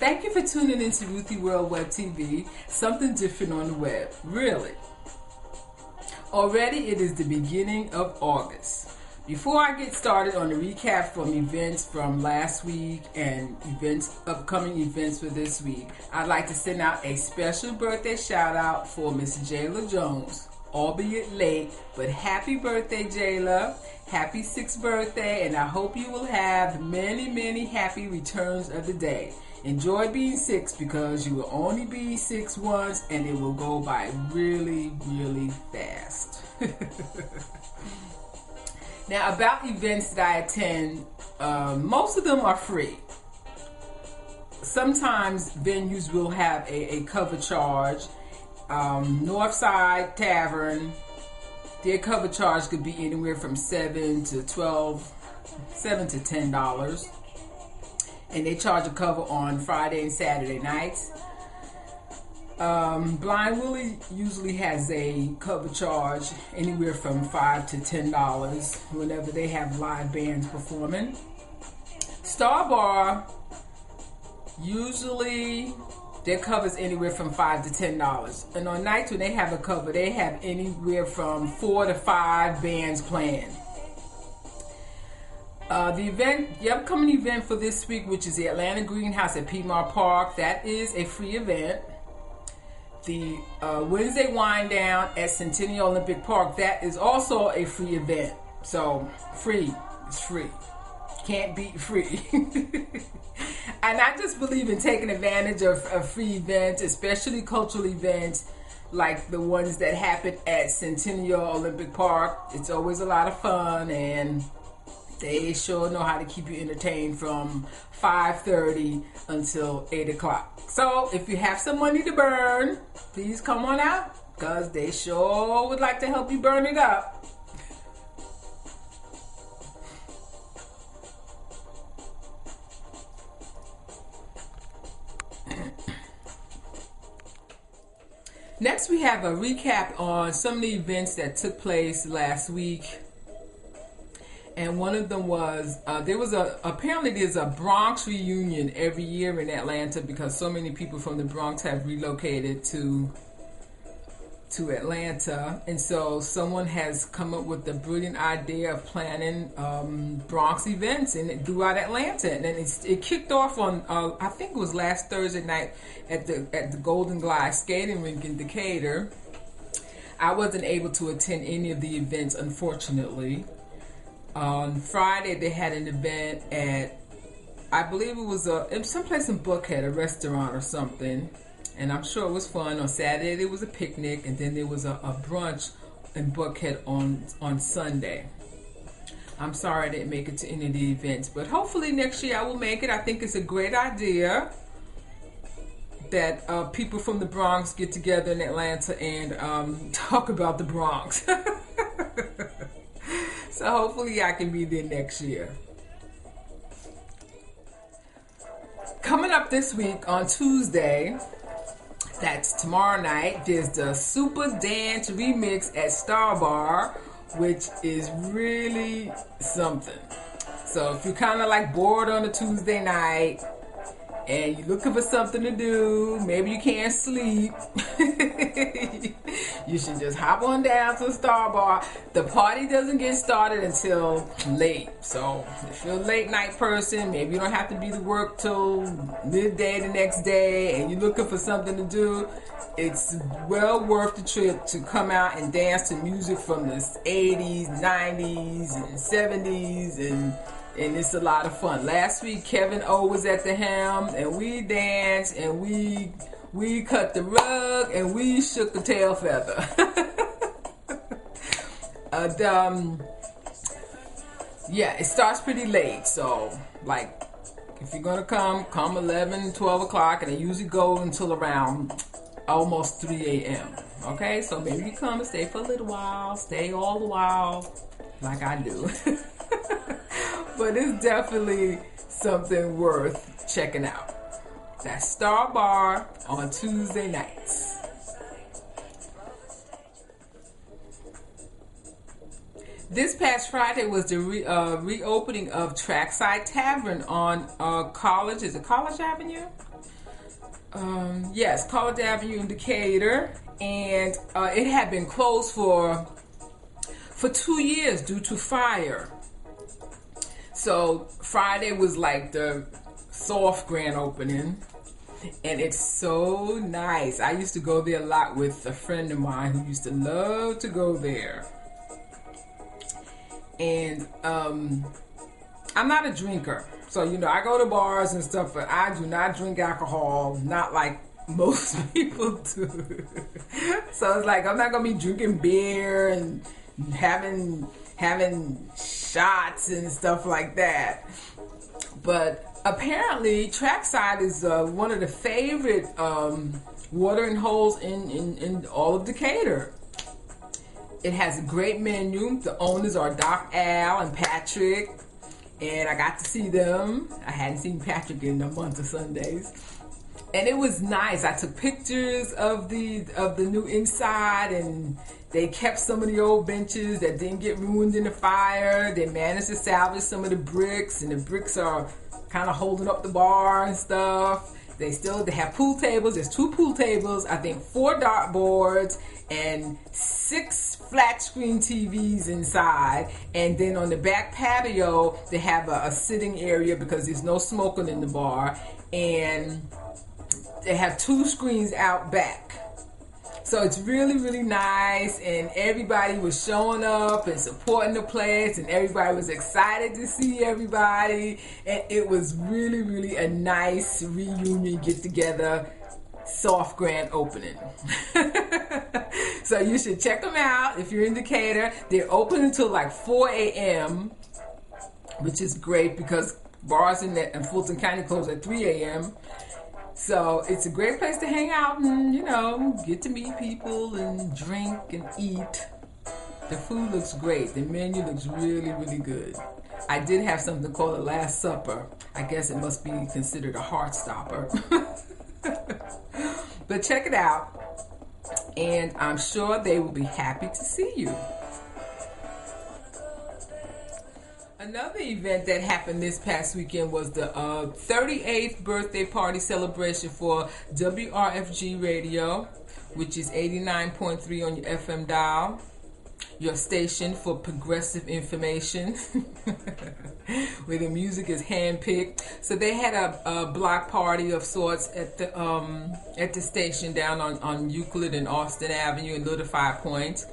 Thank you for tuning into RuthieWorldWebTv, something different on the web, really. Already it is the beginning of August. Before I get started on the recap from events from last week and upcoming events for this week, I'd like to send out a special birthday shout out for Miss Jayla Jones, albeit late, but happy birthday, Jayla. Happy 6th birthday, and I hope you will have many, many happy returns of the day. Enjoy being 6 because you will only be 6 once and it will go by really, really fast. Now, about events that I attend, most of them are free. Sometimes venues will have a cover charge. Northside Tavern, their cover charge could be anywhere from $7 to $10. And they charge a cover on Friday and Saturday nights. Blind Willie usually has a cover charge anywhere from $5 to $10 whenever they have live bands performing. Star Bar, usually their cover's anywhere from $5 to $10. And on nights when they have a cover, they have anywhere from 4 to 5 bands playing. The upcoming event for this week, which is the Atlanta Greenhouse at Piedmont Park, that is a free event. The Wednesday Wind Down at Centennial Olympic Park, that is also a free event. So, free. It's free. Can't beat free. And I just believe in taking advantage of free events, especially cultural events like the ones that happen at Centennial Olympic Park. It's always a lot of fun, and they sure know how to keep you entertained from 5:30 until 8 o'clock. So if you have some money to burn, please come on out, because they sure would like to help you burn it up. Next, we have a recap on some of the events that took place last week. And one of them was, apparently there's a Bronx reunion every year in Atlanta because so many people from the Bronx have relocated to Atlanta. And so someone has come up with the brilliant idea of planning Bronx events throughout Atlanta. And then it kicked off on, I think it was last Thursday night at the Golden Glide skating rink in Decatur. I wasn't able to attend any of the events, unfortunately. On Friday, they had an event at, I believe it was someplace in Buckhead, a restaurant or something, and I'm sure it was fun. On Saturday, there was a picnic, and then there was a brunch in Buckhead on Sunday. I'm sorry I didn't make it to any of the events, but hopefully next year I will make it. I think it's a great idea that people from the Bronx get together in Atlanta and talk about the Bronx. So hopefully I can be there next year. Coming up this week on Tuesday, that's tomorrow night, there's the Super Dance Remix at Star Bar, which is really something. So if you're kind of like bored on a Tuesday night and you're looking for something to do, maybe you can't sleep, you should just hop on down to the Star Bar. The party doesn't get started until late. So if you're a late night person, maybe you don't have to be to work till midday the next day and you're looking for something to do, it's well worth the trip to come out and dance to music from the 80s, 90s, and 70s, and it's a lot of fun. Last week, Kevin O was at the helm, and we danced, and we cut the rug, and we shook the tail feather. Yeah, it starts pretty late, so, like, if you're going to come 11, 12 o'clock, and it usually goes until around almost 3 a.m., okay? So maybe you come and stay for a little while, stay all the while, like I do. But it's definitely something worth checking out. That's Star Bar on Tuesday nights. This past Friday was the reopening of Trackside Tavern on College. Is it College Avenue? Yes, College Avenue in Decatur, and it had been closed for 2 years due to fire. So Friday was like the soft grand opening, and it's so nice. I used to go there a lot with a friend of mine who used to love to go there. And I'm not a drinker, so I go to bars and stuff, but I do not drink alcohol, not like most people do. So it's like I'm not gonna be drinking beer and having shots and stuff like that. But apparently Trackside is one of the favorite watering holes in all of Decatur. It has a great menu. The owners are Doc Al and Patrick, and I got to see them. I hadn't seen Patrick in a month of Sundays, and it was nice. I took pictures of the new inside, and they kept some of the old benches that didn't get ruined in the fire. They managed to salvage some of the bricks, and the bricks are kind of holding up the bar and stuff. They have pool tables. There's 2 pool tables, I think 4 dartboards, and 6 flat screen TVs inside. And then on the back patio, they have a sitting area because there's no smoking in the bar. And they have 2 screens out back. So it's really, really nice, and everybody was showing up and supporting the place, and everybody was excited to see everybody, and it was really, really a nice reunion, get-together, soft grand opening. So you should check them out if you're in Decatur. They're open until like 4 a.m., which is great because bars in Fulton County close at 3 a.m., so it's a great place to hang out and, get to meet people and drink and eat. The food looks great. The menu looks really, really good. I did have something called a Last Supper. I guess it must be considered a heart stopper. But check it out, and I'm sure they will be happy to see you. Another event that happened this past weekend was the 38th birthday party celebration for WRFG Radio, which is 89.3 on your FM dial, your station for progressive information, where the music is handpicked. So they had a block party of sorts at the station down on Euclid and Austin Avenue in Little Five Points.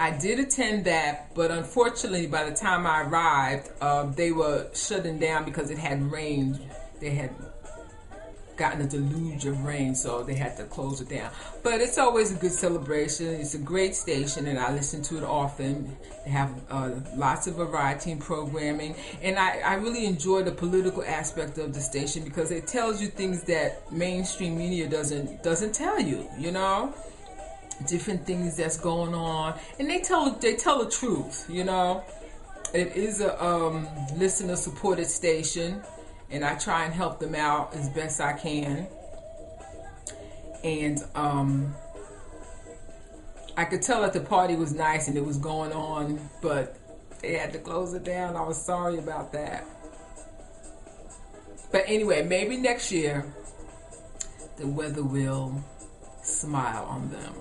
I did attend that, but unfortunately, by the time I arrived, they were shutting down because it had rained. They had gotten a deluge of rain, so they had to close it down. But it's always a good celebration. It's a great station, and I listen to it often. They have lots of variety and programming, and I really enjoy the political aspect of the station because it tells you things that mainstream media doesn't tell you. Different things that's going on, and they tell the truth. It is a listener supported station, and I try and help them out as best I can. And I could tell that the party was nice and it was going on, but they had to close it down. I was sorry about that. But anyway, maybe next year the weather will smile on them.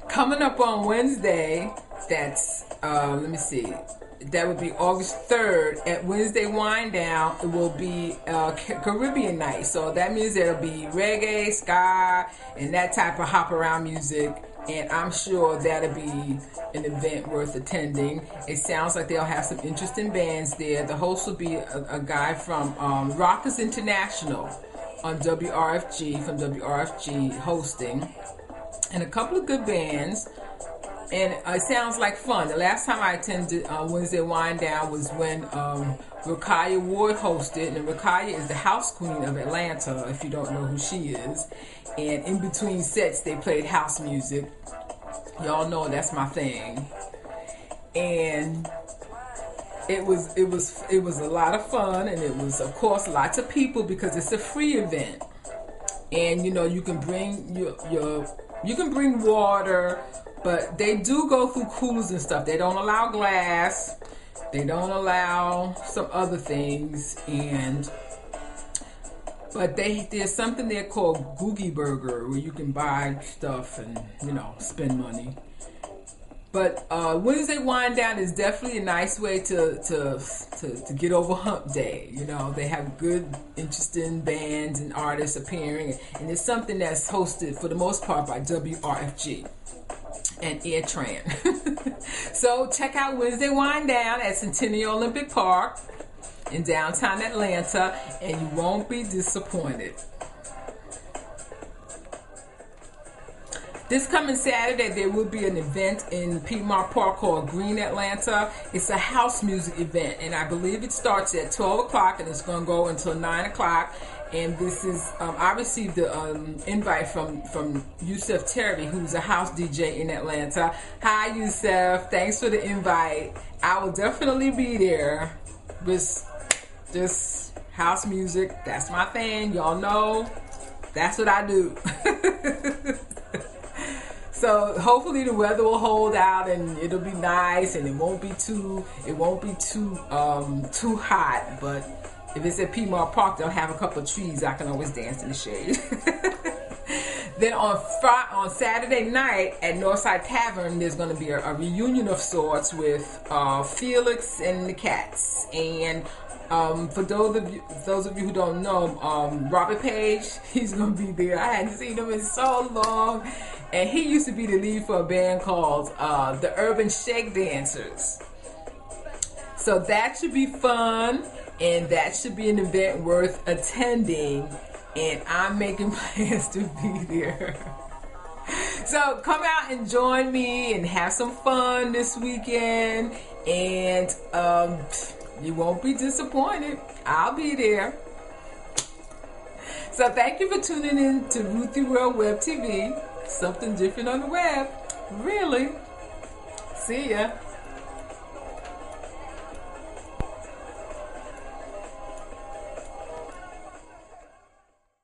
Coming up on Wednesday, that's, that would be August 3rd, at Wednesday Wind Down, it will be Caribbean night. So that means there'll be reggae, ska, and that type of hop around music. And I'm sure that'll be an event worth attending. It sounds like they'll have some interesting bands there. The host will be a guy from Rockers International on WRFG, from WRFG hosting. And a couple of good bands, and it sounds like fun. The last time I attended Wednesday Wind Down was when Rakaya Ward hosted, and Rakaya is the house queen of Atlanta, if you don't know who she is. And in between sets, they played house music. Y'all know that's my thing. And it was a lot of fun, and it was, of course, lots of people because it's a free event. And you can bring you can bring water, but they do go through coolers and stuff. They don't allow glass. They don't allow some other things, but there's something there called Googie Burger where you can buy stuff and, you know, spend money. But Wednesday Wind Down is definitely a nice way to get over Hump Day. You know, they have good, interesting bands and artists appearing, and it's something that's hosted for the most part by WRFG and AirTran. So check out Wednesday Wind Down at Centennial Olympic Park in downtown Atlanta, and you won't be disappointed. This coming Saturday, there will be an event in Piedmont Park called Green Atlanta. It's a house music event, and I believe it starts at 12 o'clock, and it's going to go until 9 o'clock. And this is, I received an invite from Yusef Terry, who's a house DJ in Atlanta. Hi, Yusef. Thanks for the invite. I will definitely be there. Just house music, that's my thing. Y'all know, that's what I do. So hopefully the weather will hold out and it'll be nice and it won't be too hot. But if it's at Piedmont Park, they'll have a couple of trees. I can always dance in the shade. Then on Saturday night at Northside Tavern, there's going to be a reunion of sorts with Felix and the Cats. And for those of you who don't know, Robert Page, he's going to be there. I hadn't seen him in so long. And he used to be the lead for a band called the Urban Shake Dancers. So that should be fun, and that should be an event worth attending. And I'm making plans to be there. So come out and join me and have some fun this weekend. And you won't be disappointed. I'll be there. So thank you for tuning in to Ruthie World Web TV. Something different on the web. Really. See ya.